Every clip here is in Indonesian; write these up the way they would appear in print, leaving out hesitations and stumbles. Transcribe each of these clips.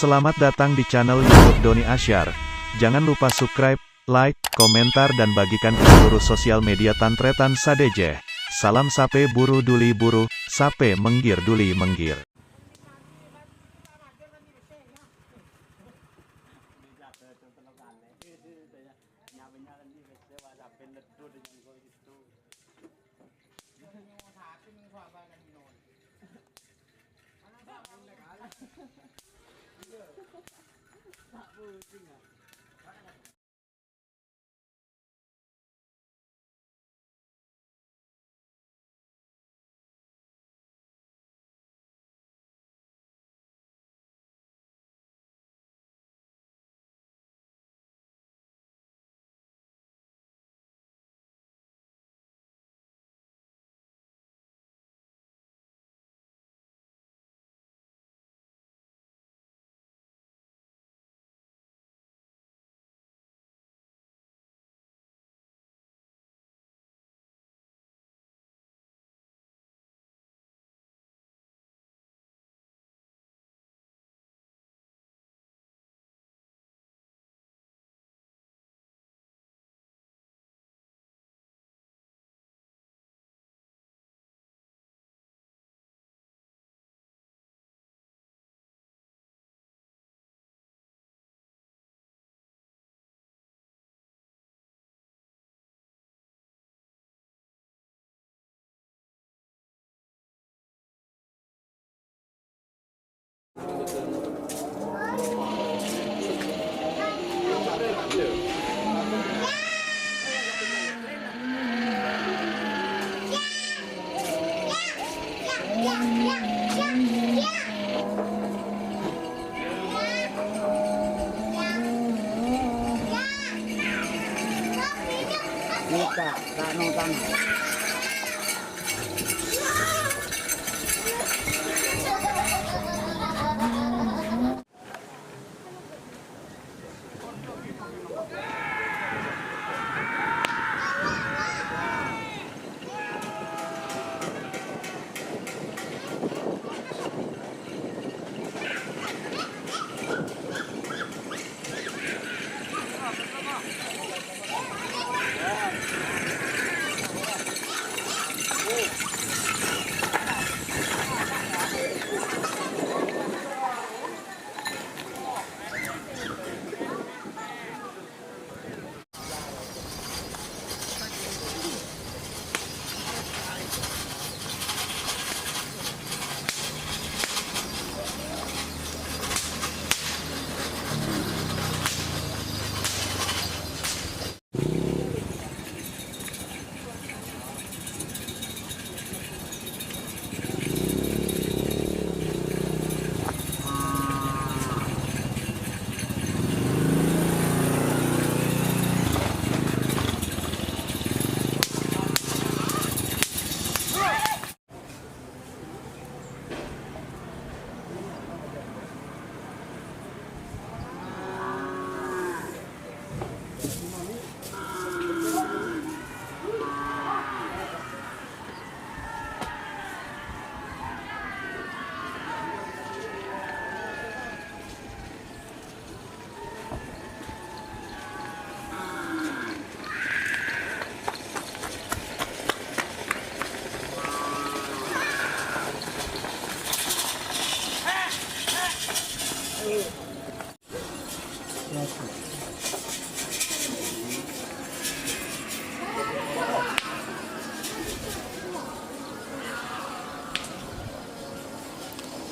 Selamat datang di channel YouTube Doni Asyar. Jangan lupa subscribe, like, komentar dan bagikan ke seluruh sosial media Tantretan Sadejeh. Salam sape buru duli buru, sape menggir duli menggir.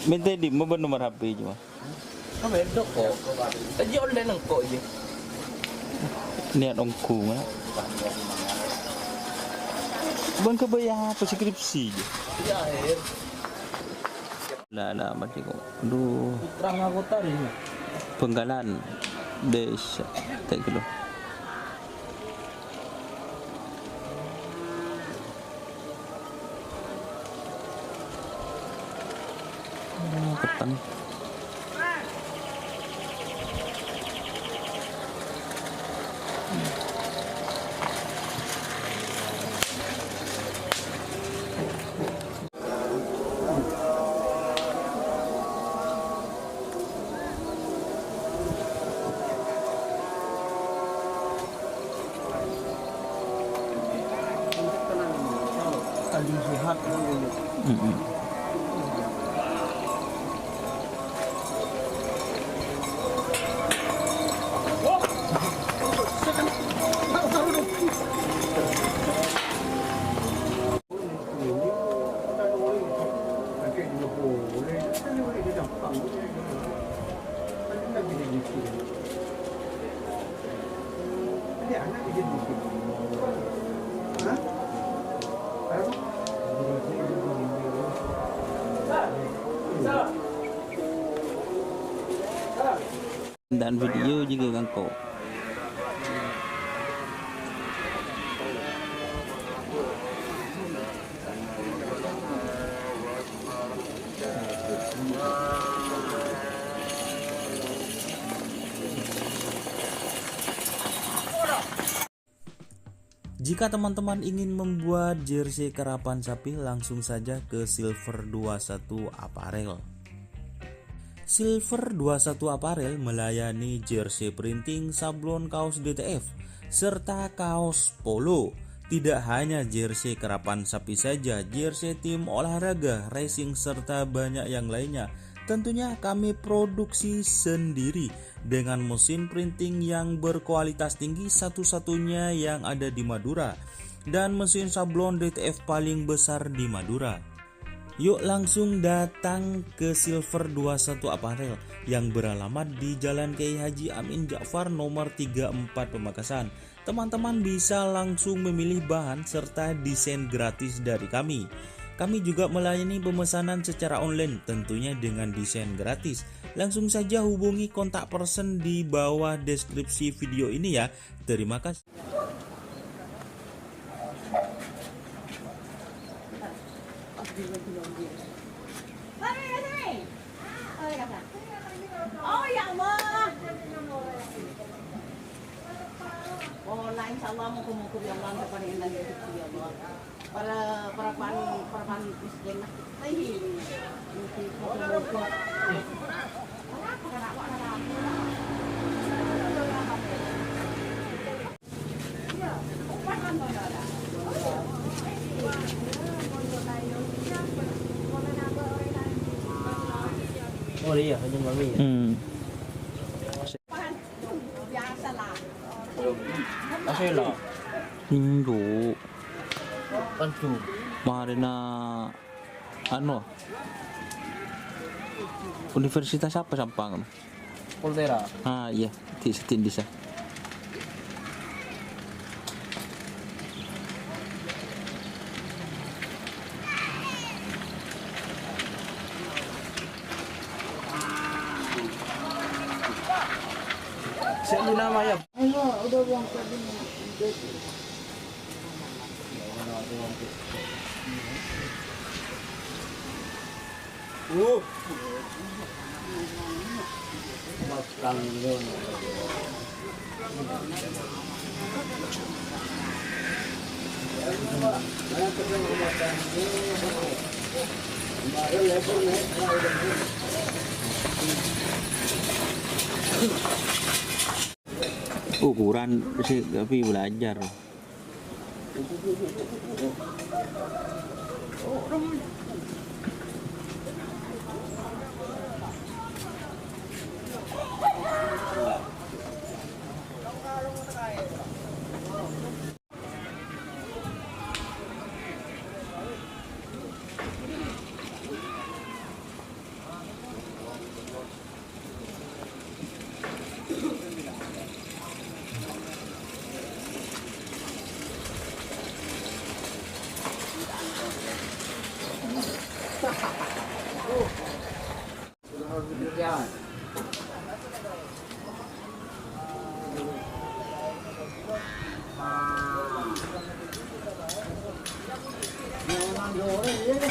Minta di mau nomor HP cuma. Có vẻ đó cổ ở dưới lên là cổ gì Niat ongku mana? Bang kebayar apa skripsi je. ya air Lah mati kok. Aduh, terang aku tadi Penggalan desa tak kilo. Petang. sehat dulu. Dan video juga kan kok. Jika teman-teman ingin membuat jersey karapan sapi, langsung saja ke Silver 21 Apparel. Silver 21 Apparel melayani jersey printing, sablon kaos DTF, serta kaos polo. Tidak hanya jersey karapan sapi saja, jersey tim olahraga, racing, serta banyak yang lainnya. Tentunya kami produksi sendiri dengan mesin printing yang berkualitas tinggi, satu-satunya yang ada di Madura, dan mesin sablon DTF paling besar di Madura. Yuk langsung datang ke Silver 21 Apparel yang beralamat di Jalan Kiai Haji Amin Ja'far nomor 34 Pamekasan. Teman-teman bisa langsung memilih bahan serta desain gratis dari kami. Kami juga melayani pemesanan secara online, tentunya dengan desain gratis. Langsung saja hubungi kontak person di bawah deskripsi video ini ya. Terima kasih. Oh ya Allah. Oh, lain insyaallah mukum-mukum ya Allah kepada yang lagi ya Allah. Para pan miskin lah. Oh iya, hanya mami. Biasa lah. Asela. Hindu. Antu. Marina ano? Universitas apa Sampang? Poltera. Ah iya, di Setindisa. Siapa nama ya? Ayo, udah buang tadi. Ukuran sih tapi belajar.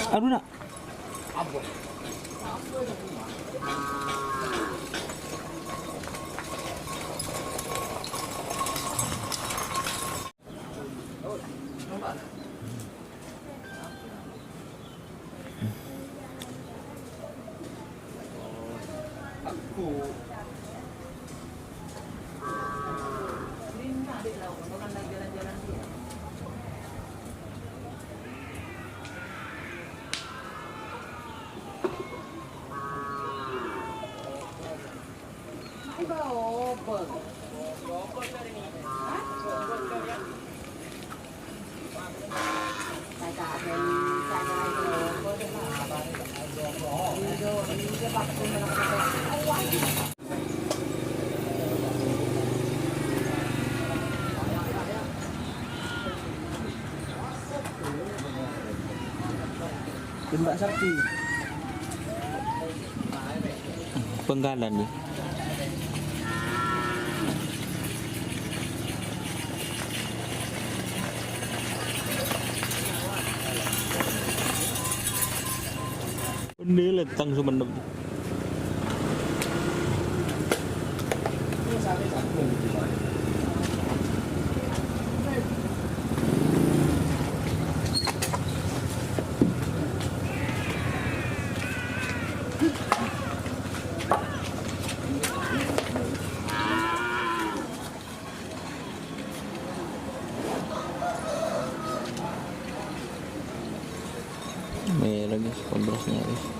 Aduh nak. Gobel. Hah? Kagak ada gobel. Ini pakai mana? Mbak Sakti. Penggalan nih. Ini letang Sumenep. May lagi, pambrasnya guys.